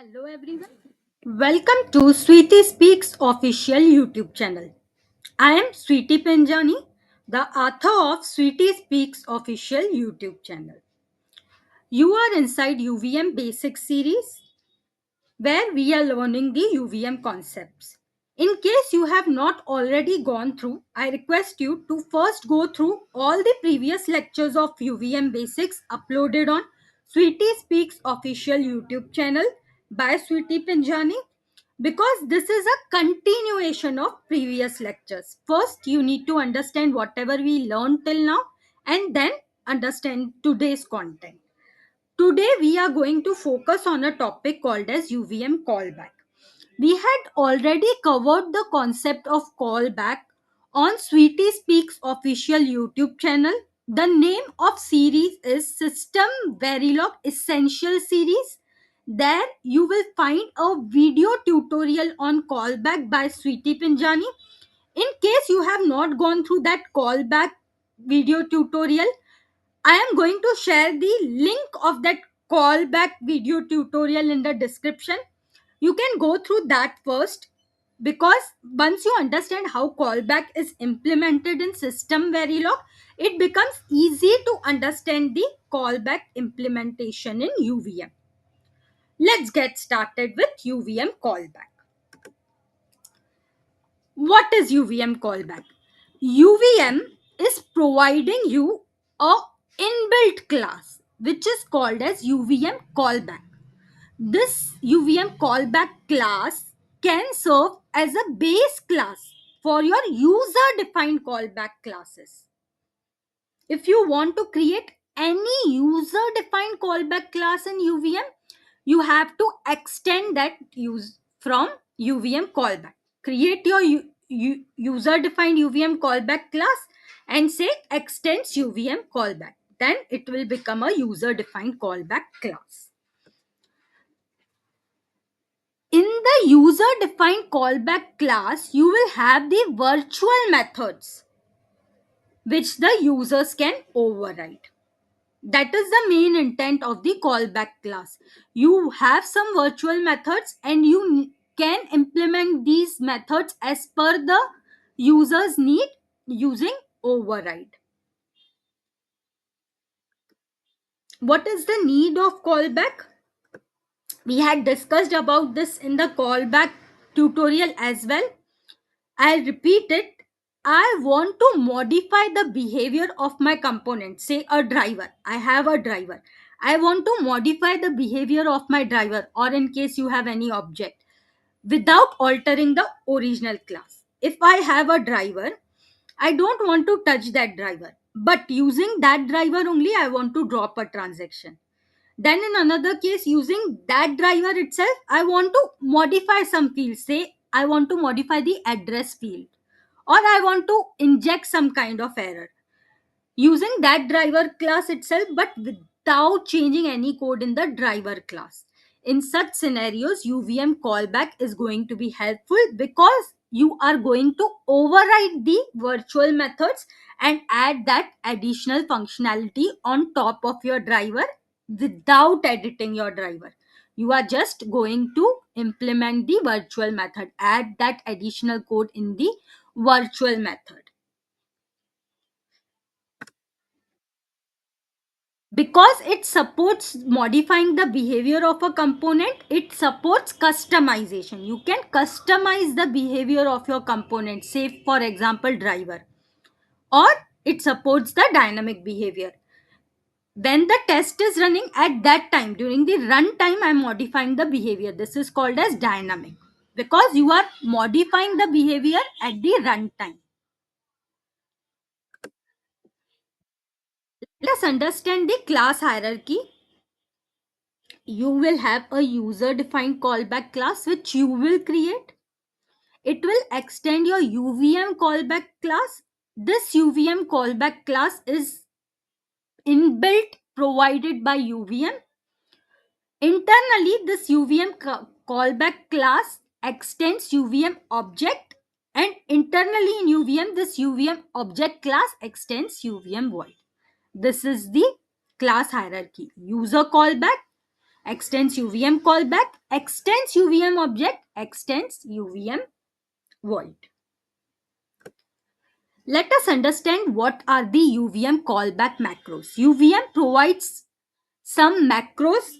Hello everyone. Welcome to Sweetie Speaks official YouTube channel. I am Sweetie Penjani, the author of Sweetie Speaks official YouTube channel. You are inside UVM Basic series where we are learning the UVM concepts. In case you have not already gone through, I request you to first go through all the previous lectures of UVM Basics uploaded on Sweetie Speaks official YouTube channel by Sweetie Pinjani, because this is a continuation of previous lectures. First, you need to understand whatever we learned till now and then understand today's content. Today we are going to focus on a topic called as UVM callback. We had already covered the concept of callback on Sweetie Speaks official YouTube channel. The name of series is System Verilog Essential Series. There you will find a video tutorial on callback by Sweetie Pinjani. In case you have not gone through that callback video tutorial, I am going to share the link of that callback video tutorial in the description. You can go through that first, because once you understand how callback is implemented in System Verilog, it becomes easy to understand the callback implementation in UVM. Let's get started with UVM callback. What is UVM callback? UVM is providing you a inbuilt class which is called as UVM callback. This UVM callback class can serve as a base class for your user defined callback classes. If you want to create any user defined callback class in UVM, you have to extend that use from UVM callback. Create your user defined UVM callback class and say extends UVM callback. Then it will become a user defined callback class. In the user defined callback class, you will have the virtual methods which the users can override. That is the main intent of the callback class. You have some virtual methods and you can implement these methods as per the user's need using override. What is the need of callback? We had discussed about this in the callback tutorial as well. I'll repeat it. I want to modify the behavior of my component. Say a driver. I have a driver. I want to modify the behavior of my driver, or in case you have any object, without altering the original class. If I have a driver, I don't want to touch that driver. But using that driver only, I want to drop a transaction. Then in another case, using that driver itself, I want to modify some fields. Say I want to modify the address field, or I want to inject some kind of error using that driver class itself, but without changing any code in the driver class. In such scenarios, UVM callback is going to be helpful, because you are going to override the virtual methods and add that additional functionality on top of your driver without editing your driver. You are just going to implement the virtual method, add that additional code in the virtual method. Because it supports modifying the behavior of a component, it supports customization. You can customize the behavior of your component, say for example driver, or it supports the dynamic behavior. When the test is running, at that time during the run time, I'm modifying the behavior. This is called as dynamic, because you are modifying the behavior at the run time. Let us understand the class hierarchy. You will have a user defined callback class which you will create. It will extend your UVM callback class. This UVM callback class is inbuilt, provided by UVM. Internally, this UVM callback class extends UVM object, and internally in UVM, this UVM object class extends UVM void. This is the class hierarchy. User callback, extends UVM callback, extends UVM object, extends UVM void. Let us understand what are the UVM callback macros. UVM provides some macros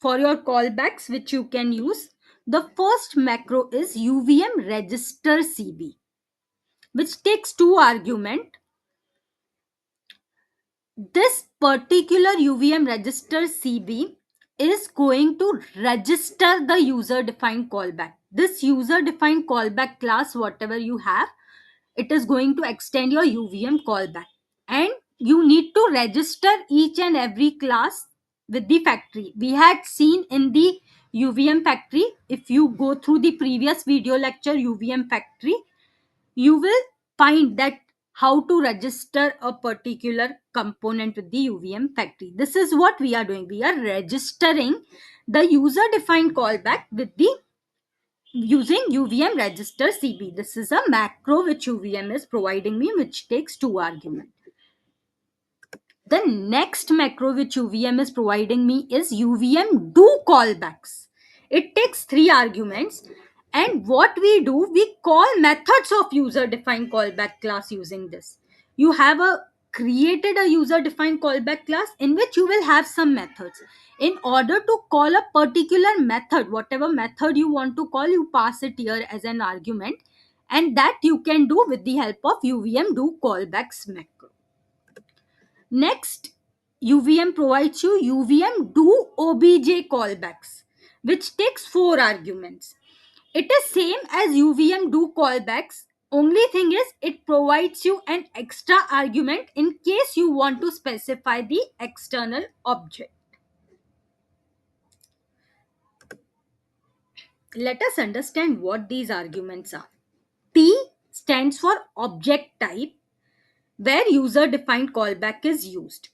for your callbacks which you can use. The first macro is UVM register CB, which takes two arguments. This particular UVM register CB is going to register the user defined callback. This user defined callback class, whatever you have, it is going to extend your UVM callback. And you need to register each and every class with the factory. We had seen in the UVM factory, if you go through the previous video lecture UVM factory, you will find that how to register a particular component with the UVM factory. This is what we are doing. We are registering the user defined callback with the using UVM register CB. This is a macro which UVM is providing me, which takes two arguments. The next macro which UVM is providing me is UVM do callbacks. It takes three arguments, and what we do, we call methods of user defined callback class using this. You have a created a user defined callback class in which you will have some methods. In order to call a particular method, whatever method you want to call, you pass it here as an argument, and that you can do with the help of UVM do callbacks macro. Next, UVM provides you UVM do obj callbacks, which takes four arguments. It is same as UVM do callbacks. Only thing is it provides you an extra argument in case you want to specify the external object. Let us understand what these arguments are. T stands for object type, where user defined callback is used.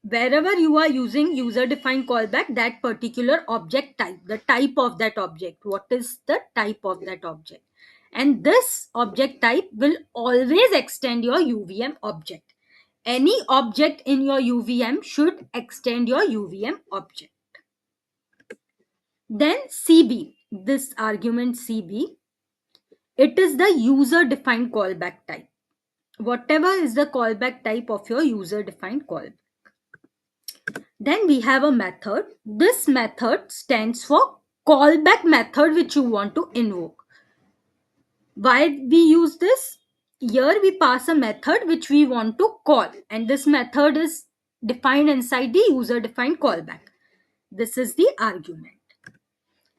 Wherever you are using user defined callback, that particular object type, the type of that object, what is the type of that object, and this object type will always extend your UVM object. Any object in your UVM should extend your UVM object. Then CB, this argument CB, it is the user defined callback type. Whatever is the callback type of your user defined callback. Then we have a method. This method stands for callback method which you want to invoke. Why we use this? Here we pass a method which we want to call, and this method is defined inside the user defined callback. This is the argument.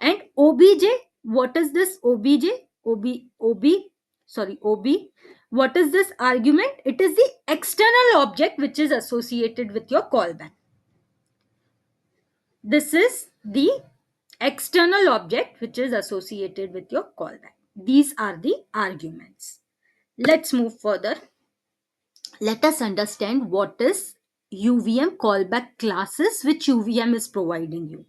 And obj, what is this obj? Ob. What is this argument? It is the external object which is associated with your callback. This is the external object which is associated with your callback. These are the arguments. Let's move further. Let us understand what is UVM callback classes which UVM is providing you.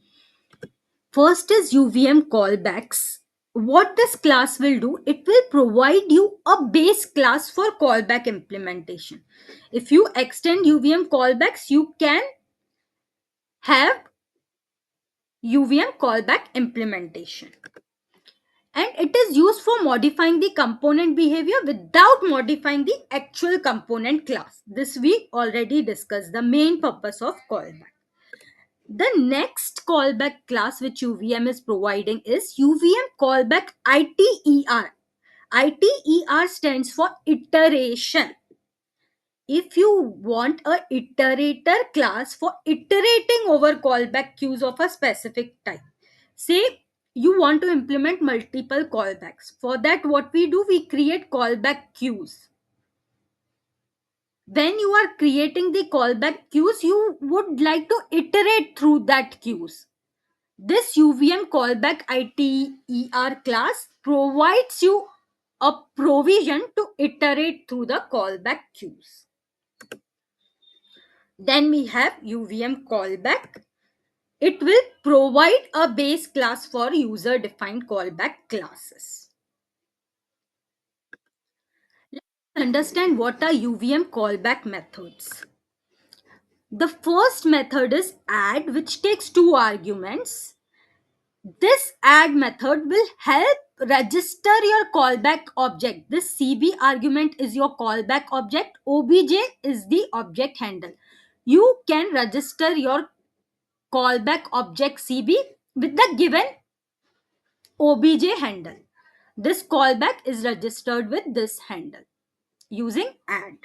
First is UVM callbacks. What this class will do, it will provide you a base class for callback implementation. If you extend UVM callbacks, you can have UVM callback implementation. And it is used for modifying the component behavior without modifying the actual component class. This we already discussed, the main purpose of callback. The next callback class which UVM is providing is UVM callback ITER. ITER stands for iteration. If you want a iterator class for iterating over callback queues of a specific type, say you want to implement multiple callbacks, for that what we do, we create callback queues. When you are creating the callback queues, you would like to iterate through that queues. This UVM callback ITER class provides you a provision to iterate through the callback queues. Then we have UVM callback. It will provide a base class for user defined callback classes. Let's understand what are UVM callback methods. The first method is add, which takes two arguments. This add method will help register your callback object. This CB argument is your callback object. OBJ is the object handle. You can register your callback object CB with the given OBJ handle. This callback is registered with this handle using add.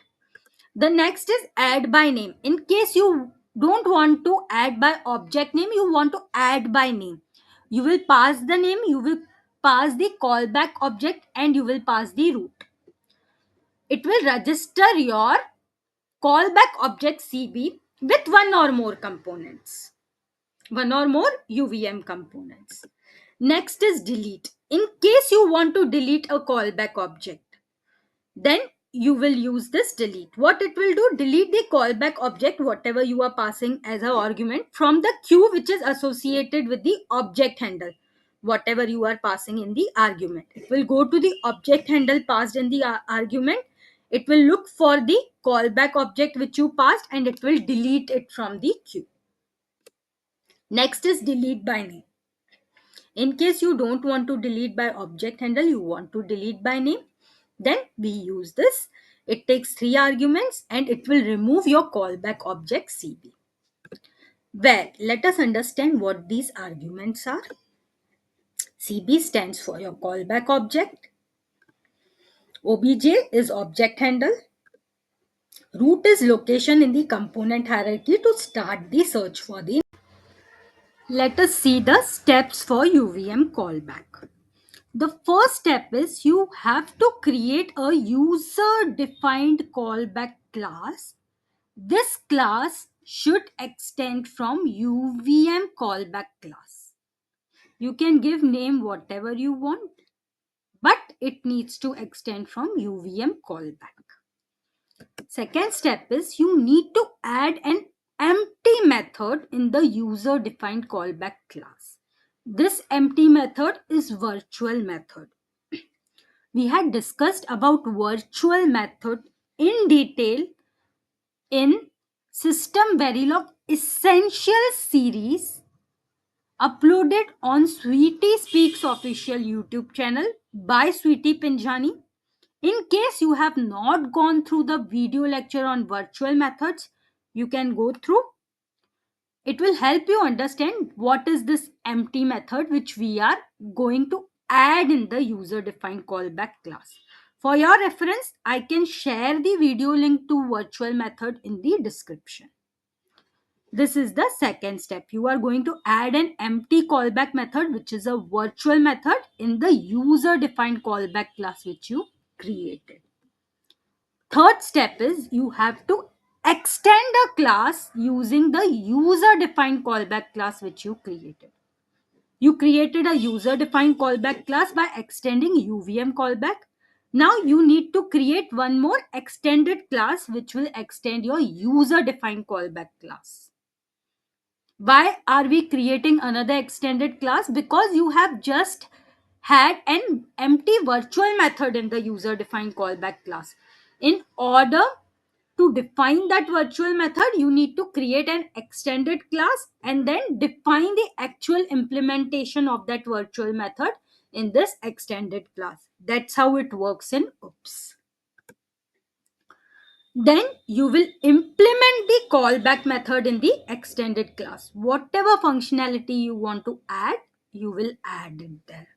The next is add by name. In case you don't want to add by object name, you want to add by name. You will pass the name, you will pass the callback object, and you will pass the root. It will register your callback object CB with one or more components, one or more UVM components. Next is delete. In case you want to delete a callback object, then you will use this delete. What it will do, delete the callback object whatever you are passing as an argument from the queue which is associated with the object handle. Whatever you are passing in the argument, it will go to the object handle passed in the argument. It will look for the callback object which you passed, and it will delete it from the queue. Next is delete by name. In case you don't want to delete by object handle, you want to delete by name, then we use this. It takes three arguments and it will remove your callback object CB. Well, let us understand what these arguments are. CB stands for your callback object. OBJ is object handle. Root is location in the component hierarchy to start the search for the. Let us see the steps for UVM callback. The first step is you have to create a user defined callback class. This class should extend from UVM callback class. You can give name whatever you want, but it needs to extend from UVM callback. Second step is you need to add an empty method in the user defined callback class. This empty method is virtual method. We had discussed about virtual method in detail in System Verilog Essential series uploaded on Sweetie Speaks official YouTube channel by Sweetie Pinjani. In case you have not gone through the video lecture on virtual methods, you can go through. It will help you understand what is this empty method which we are going to add in the user defined callback class. For your reference, I can share the video link to virtual method in the description. This is the second step. You are going to add an empty callback method, which is a virtual method, in the user defined callback class which you created. Third step is you have to extend a class using the user defined callback class which you created. You created a user defined callback class by extending UVM callback. Now you need to create one more extended class which will extend your user defined callback class. Why are we creating another extended class? Because you have just had an empty virtual method in the user defined callback class. In order to define that virtual method, you need to create an extended class and then define the actual implementation of that virtual method in this extended class. That's how it works in OOPS. Then you will implement the callback method in the extended class. Whatever functionality you want to add, you will add it there.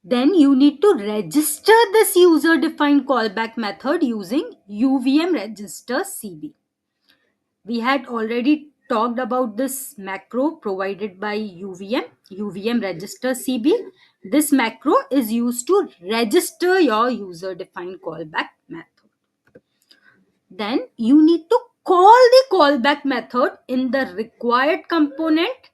Then you need to register this user defined callback method using UVM register CB. We had already talked about this macro provided by UVM register CB. This macro is used to register your user defined callback method. Then you need to call the callback method in the required component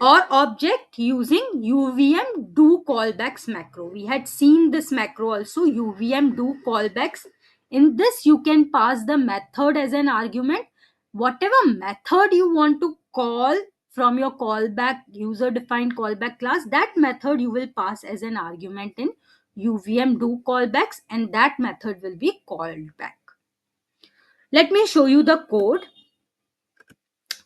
or object using UVM do callbacks macro. We had seen this macro also, UVM do callbacks. In this, you can pass the method as an argument. Whatever method you want to call from your callback user defined callback class, that method you will pass as an argument in UVM do callbacks, and that method will be called back. Let me show you the code.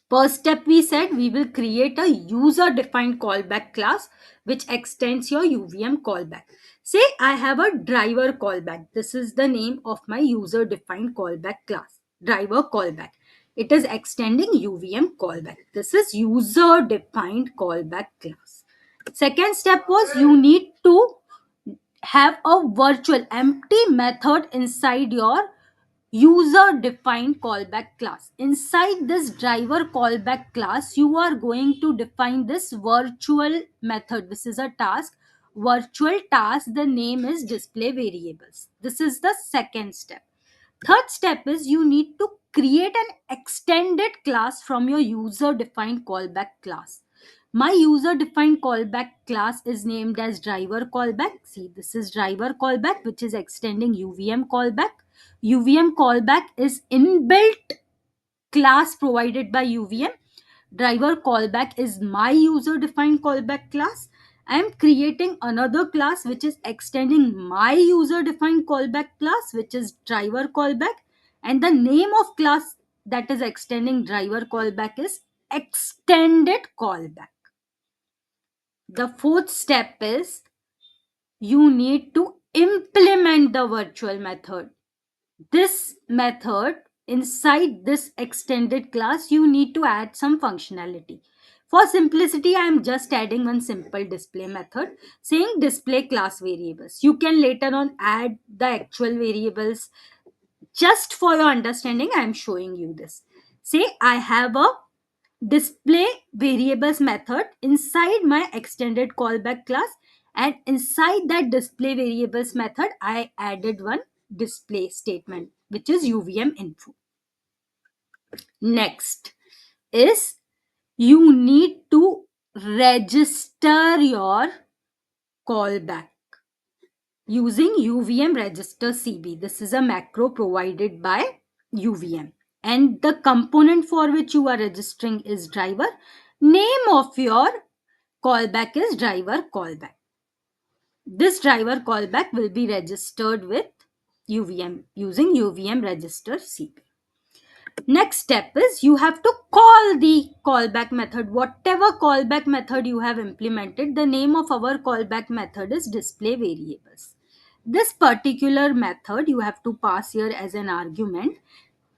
First step, we said we will create a user defined callback class which extends your UVM callback. Say I have a driver callback. This is the name of my user defined callback class. Driver callback. It is extending UVM callback. This is user defined callback class. Second step was you need to have a virtual empty method inside your user defined callback class. Inside this driver callback class, you are going to define this virtual method. This is a task. Virtual task, the name is display variables. This is the second step. Third step is you need to create an extended class from your user defined callback class. My user defined callback class is named as driver callback. See, this is driver callback, which is extending UVM callback. UVM callback is inbuilt class provided by UVM. Driver callback is my user defined callback class. I am creating another class which is extending my user defined callback class, which is driver callback. And the name of class that is extending driver callback is extended callback. The fourth step is you need to implement the virtual method. This method, inside this extended class, you need to add some functionality. For simplicity, I am just adding one simple display method saying display class variables. You can later on add the actual variables. Just for your understanding, I am showing you this. Say I have a display variables method inside my extended callback class, and inside that display variables method I added one display statement which is UVM info. Next is you need to register your callback using UVM register CB. This is a macro provided by UVM, and the component for which you are registering is driver. Name of your callback is driver callback. This driver callback will be registered with UVM using UVM register CB. Next step is you have to call the callback method. Whatever callback method you have implemented, the name of our callback method is display variables. This particular method you have to pass here as an argument,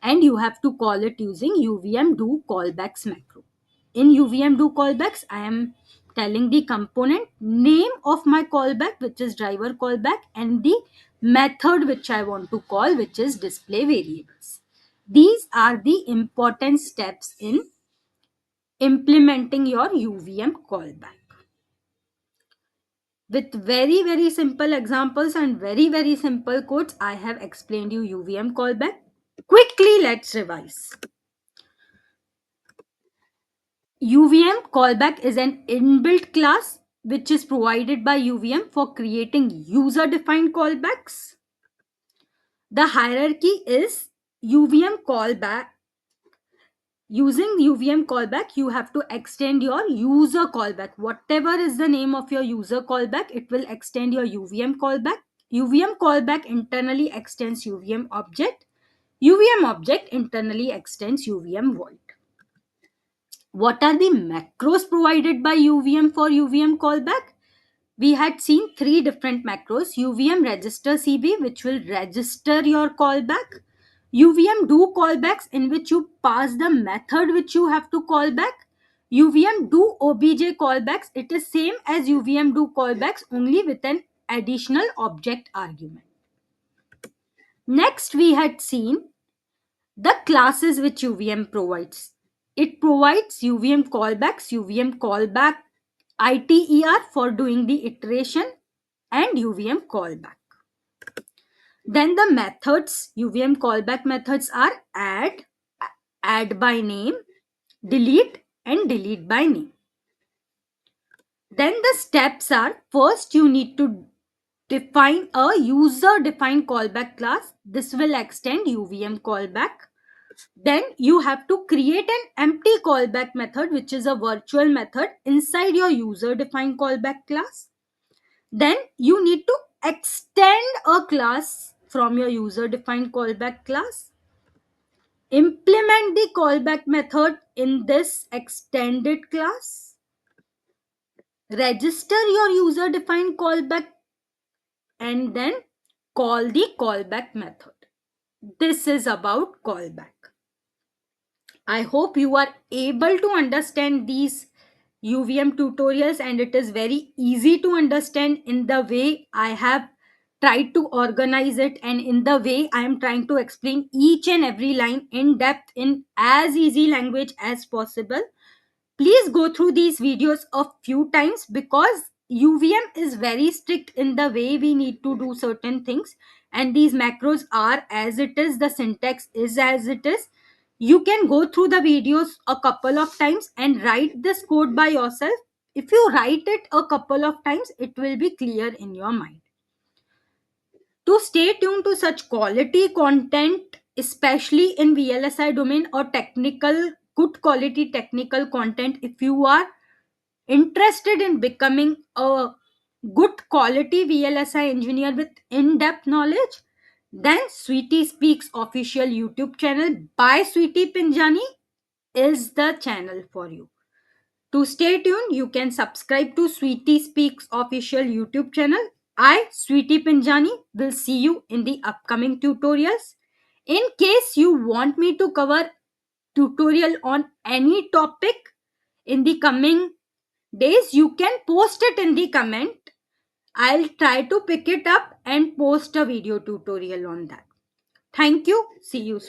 and you have to call it using UVM do callbacks macro. In UVM do callbacks, I am telling the component name of my callback, which is driver callback, and the method which I want to call, which is display variables. These are the important steps in implementing your UVM callback. With very, very simple examples and very, very simple codes, I have explained you UVM callback. Quickly, let's revise. UVM callback is an inbuilt class which is provided by UVM for creating user defined callbacks. The hierarchy is UVM callback. Using UVM callback, you have to extend your user callback. Whatever is the name of your user callback, it will extend your UVM callback. UVM callback internally extends UVM object. UVM object internally extends UVM void. What are the macros provided by UVM for UVM callback? We had seen three different macros: UVM register CB, which will register your callback; UVM do callbacks, in which you pass the method which you have to call back; UVM do OBJ callbacks, it is same as UVM do callbacks, only with an additional object argument. Next, we had seen the classes which UVM provides. It provides UVM callbacks, UVM callback ITER for doing the iteration, and UVM callback. Then the methods, UVM callback methods are add by name, delete, and delete by name. Then the steps are, first you need to define a user defined callback class. This will extend UVM callback. Then you have to create an empty callback method, which is a virtual method inside your user defined callback class. Then you need to extend a class from your user defined callback class. Implement the callback method in this extended class. Register your user defined callback and then call the callback method. This is about callback. I hope you are able to understand these UVM tutorials, and it is very easy to understand in the way I have tried to organize it, and in the way I am trying to explain each and every line in depth in as easy language as possible. Please go through these videos a few times, because UVM is very strict in the way we need to do certain things, and these macros are as it is, the syntax is as it is. You can go through the videos a couple of times and write this code by yourself. If you write it a couple of times, it will be clear in your mind. To stay tuned to such quality content, especially in VLSI domain or technical, good quality technical content, if you are interested in becoming a good quality VLSI engineer with in-depth knowledge, then Sweetie Speaks official YouTube channel by Sweetie Pinjani is the channel for you. To stay tuned, you can subscribe to Sweetie Speaks official YouTube channel. I, Sweetie Pinjani, will see you in the upcoming tutorials. In case you want me to cover tutorial on any topic in the coming days, you can post it in the comment. I'll try to pick it up and post a video tutorial on that. Thank you. See you soon.